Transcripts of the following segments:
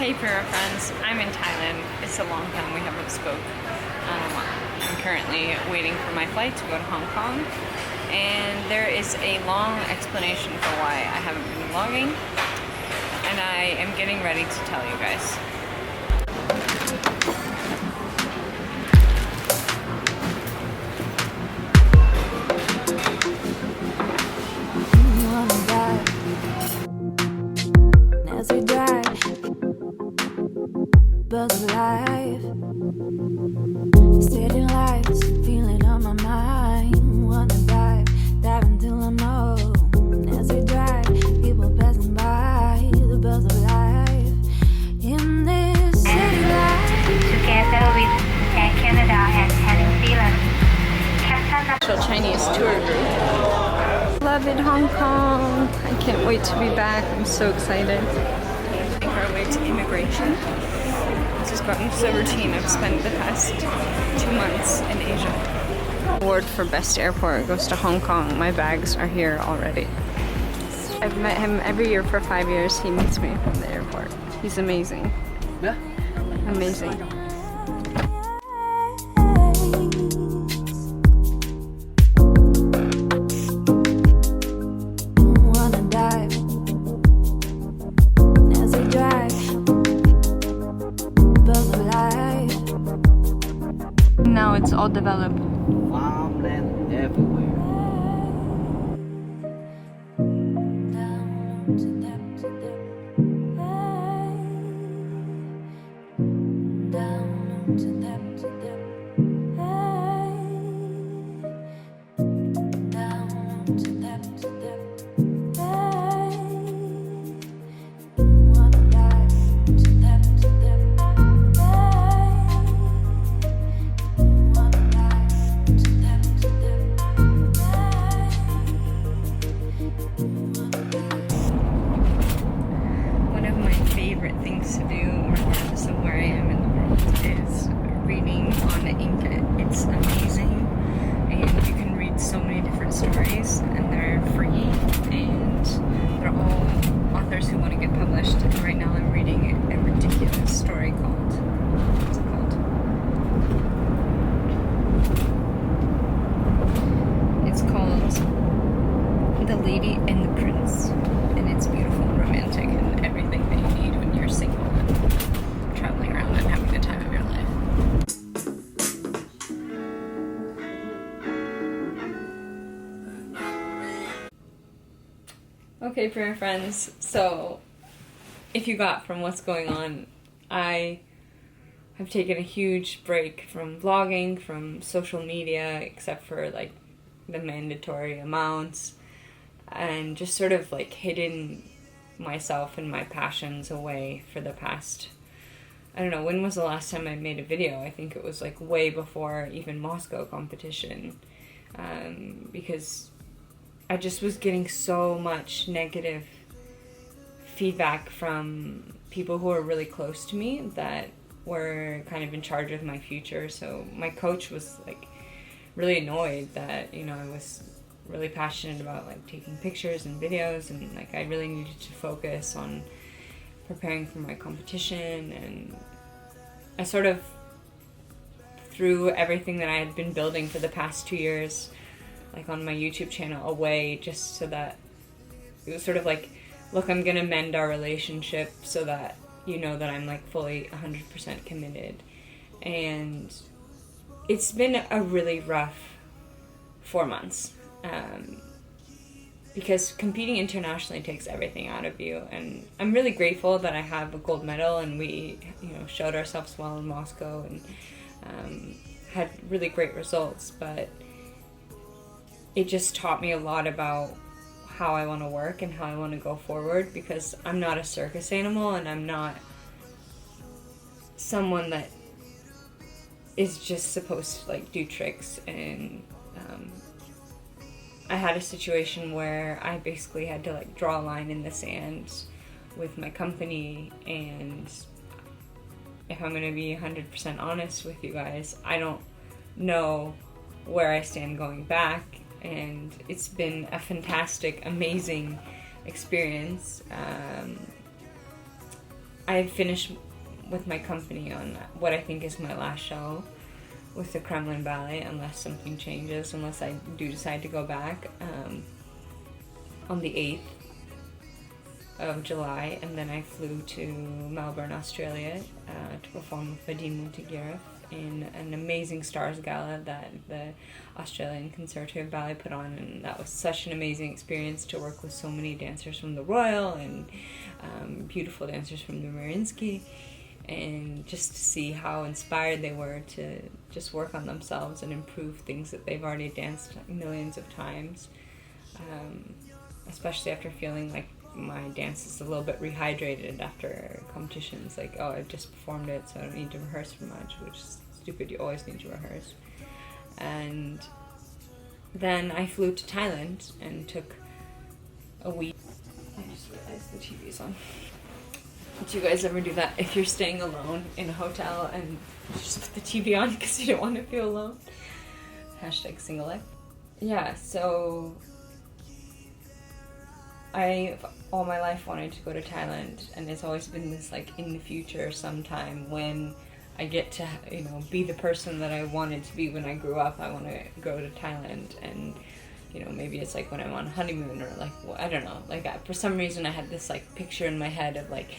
Hey Primafriends, I'm in Thailand. It's a long time we haven't spoke. I'm currently waiting for my flight to go to Hong Kong, and there is a long explanation for why I haven't been vlogging, and I am getting ready to tell you guys. As we drive, buzz of life, steady lives, feeling on my mind. Wanna dive until I'm known. As we drive, people passing by, the buzz of life in this city life. Together with Air Canada and New Zealand, Captain Chinese tour group. Love it, Hong Kong. I can't wait to be back. I'm so excited. Make our way to immigration. This has gotten so routine. I've spent the past 2 months in Asia. Award for best airport goes to Hong Kong. My bags are here already. I've met him every year for 5 years. He meets me from the airport. He's amazing. Yeah. Amazing. Wanna dive as we drive, buzz of life. Now it's all developed. Farmland everywhere. Down to depth, down to depth, down to depth. Wanna dive to depth, wanna dive to depth. One of my favorite things to do, regardless of where I am in the world, is reading on Inca. It's amazing, and you can read so many different stories, and they're free, and they're all authors who want to get published. And right now I'm reading a ridiculous story called, what's it called? It's called The Lady and the Prince, and it's beautiful, romantic, and everything that you need when you're single and traveling around and having the time of your life. Okay, Primafriends, so if you got from what's going on, I have taken a huge break from vlogging, from social media, except for like the mandatory amounts, and just sort of like hidden myself and my passions away for the past, I don't know, when was the last time I made a video? I think it was like way before even Moscow competition, because I just was getting so much negative feedback from people who were really close to me that were kind of in charge of my future. So my coach was like really annoyed that, you know, I was really passionate about like taking pictures and videos, and like I really needed to focus on preparing for my competition, and I sort of threw everything that I had been building for the past 2 years, like on my YouTube channel, away, just so that it was sort of like, look, I'm gonna mend our relationship so that you know that I'm like fully 100% committed. And it's been a really rough 4 months, because competing internationally takes everything out of you, and I'm really grateful that I have a gold medal, and we, you know, showed ourselves well in Moscow and had really great results, but it just taught me a lot about how I want to work and how I want to go forward, because I'm not a circus animal, and I'm not someone that is just supposed to like do tricks. And I had a situation where I basically had to like draw a line in the sand with my company, and if I'm going to be 100% honest with you guys, I don't know where I stand going back, and it's been a fantastic, amazing experience. I finished with my company on what I think is my last show with the Kremlin Ballet, unless something changes, unless I do decide to go back, on the 8th of July, and then I flew to Melbourne, Australia, to perform with Vadim Montegirov in an amazing Stars Gala that the Australian Conservative Ballet put on, and that was such an amazing experience to work with so many dancers from the Royal and beautiful dancers from the Mariinsky, and just to see how inspired they were to just work on themselves and improve things that they've already danced millions of times, especially after feeling like my dance is a little bit rehydrated after competitions, like, oh, I've just performed it, so I don't need to rehearse for much, which is stupid. You always need to rehearse. And then I flew to Thailand and took a week. I just realized the TV's on. Do you guys ever do that if you're staying alone in a hotel and just put the TV on because you don't want to feel alone? Hashtag single life. Yeah, so I've all my life wanted to go to Thailand, and it's always been this, like, in the future sometime when I get to, you know, be the person that I wanted to be when I grew up. I want to go to Thailand, and, you know, maybe it's like when I'm on honeymoon, or like, well, I don't know, like, for some reason I had this, like, picture in my head of, like,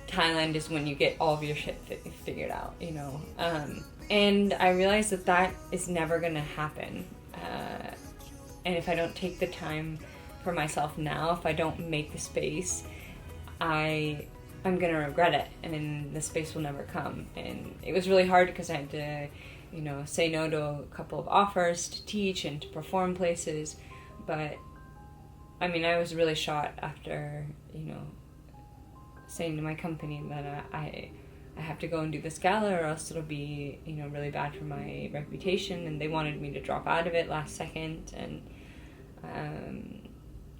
Thailand is when you get all of your shit figured out, you know, and I realized that that is never gonna happen, and if I don't take the time for myself now, if I don't make the space, I'm gonna regret it, and the space will never come. And it was really hard because I had to, you know, say no to a couple of offers to teach and to perform places, but I mean, I was really shot after, you know, saying to my company that I have to go and do this gala, or else it'll be, you know, really bad for my reputation, and they wanted me to drop out of it last second, and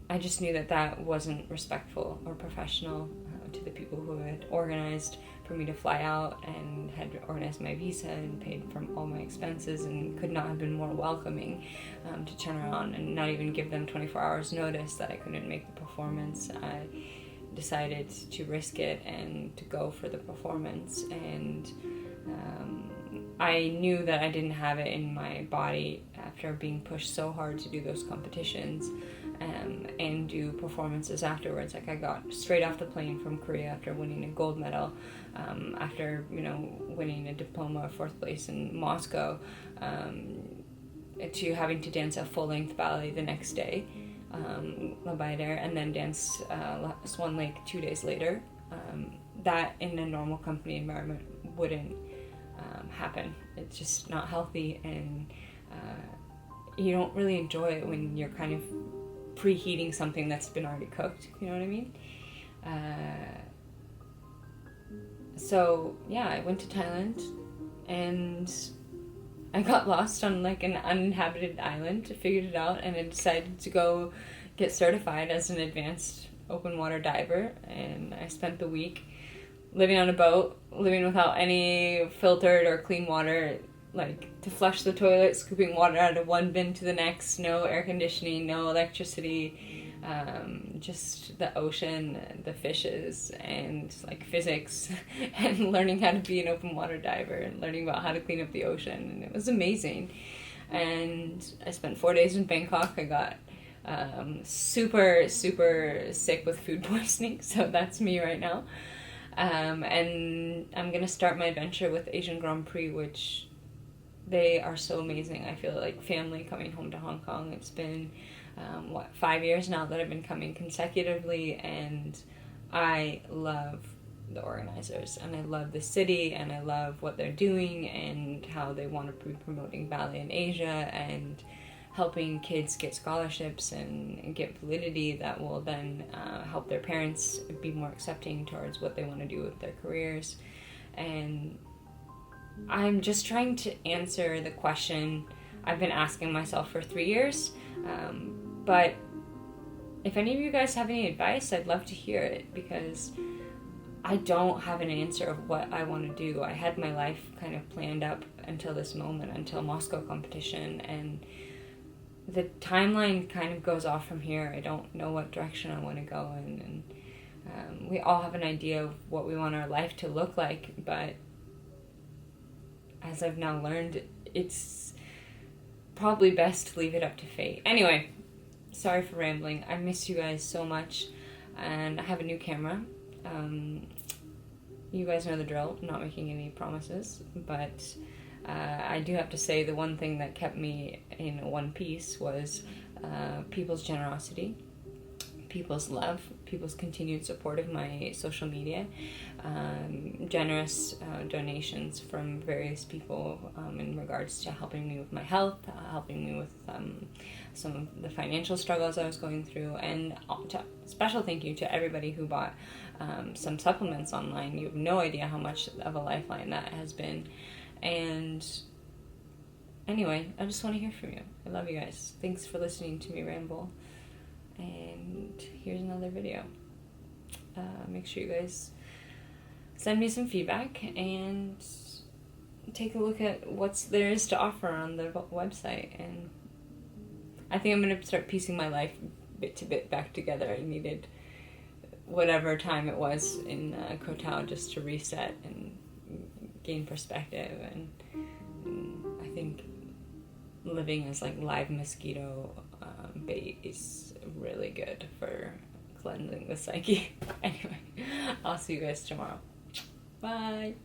I just knew that that wasn't respectful or professional to the people who had organized for me to fly out and had organized my visa and paid for all my expenses, and could not have been more welcoming, to turn around and not even give them 24 hours notice that I couldn't make the performance. I decided to risk it and to go for the performance, and I knew that I didn't have it in my body after being pushed so hard to do those competitions, and do performances afterwards. Like, I got straight off the plane from Korea after winning a gold medal, after, you know, winning a diploma of 4th place in Moscow, to having to dance a full-length ballet the next day, grateR, and then dance Swan Lake 2 days later. That in a normal company environment wouldn't happen. It's just not healthy, and you don't really enjoy it when you're kind of preheating something that's been already cooked, you know what I mean? So yeah, I went to Thailand, and I got lost on, like, an uninhabited island, figured it out, and I decided to go get certified as an advanced open water diver, and I spent the week living on a boat, living without any filtered or clean water, like, to flush the toilet, scooping water out of one bin to the next, no air conditioning, no electricity, just the ocean, the fishes, and, like, physics, and learning how to be an open water diver, and learning about how to clean up the ocean, and it was amazing. And I spent 4 days in Bangkok. I got super sick with food poisoning, so that's me right now. And I'm gonna start my adventure with Asian Grand Prix, which they are so amazing. I feel like family coming home to Hong Kong. It's been 5 years now that I've been coming consecutively, and I love the organizers, and I love the city, and I love what they're doing, and how they want to be promoting ballet in Asia and helping kids get scholarships and get validity that will then help their parents be more accepting towards what they want to do with their careers. And I'm just trying to answer the question I've been asking myself for 3 years, but if any of you guys have any advice, I'd love to hear it, because I don't have an answer of what I want to do. I had my life kind of planned up until this moment, until Moscow competition, and the timeline kind of goes off from here. I don't know what direction I want to go in, We all have an idea of what we want our life to look like, but as I've now learned, it's probably best to leave it up to fate. Anyway, sorry for rambling. I miss you guys so much, and I have a new camera. You guys know the drill, I'm not making any promises, but I do have to say the one thing that kept me in one piece was people's generosity, people's love, people's continued support of my social media, generous donations from various people in regards to helping me with my health, helping me with some of the financial struggles I was going through, and special thank you to everybody who bought some supplements online. You have no idea how much of a lifeline that has been. And anyway, I just want to hear from you. I love you guys. Thanks for listening to me ramble. And here's another video. Make sure you guys send me some feedback and take a look at what there is to offer on the website. And I think I'm going to start piecing my life bit to bit back together. I needed whatever time it was in Kotal just to reset and gain perspective. And I think living as like live mosquito bait is really good for cleansing the psyche. Anyway, I'll see you guys tomorrow. Bye.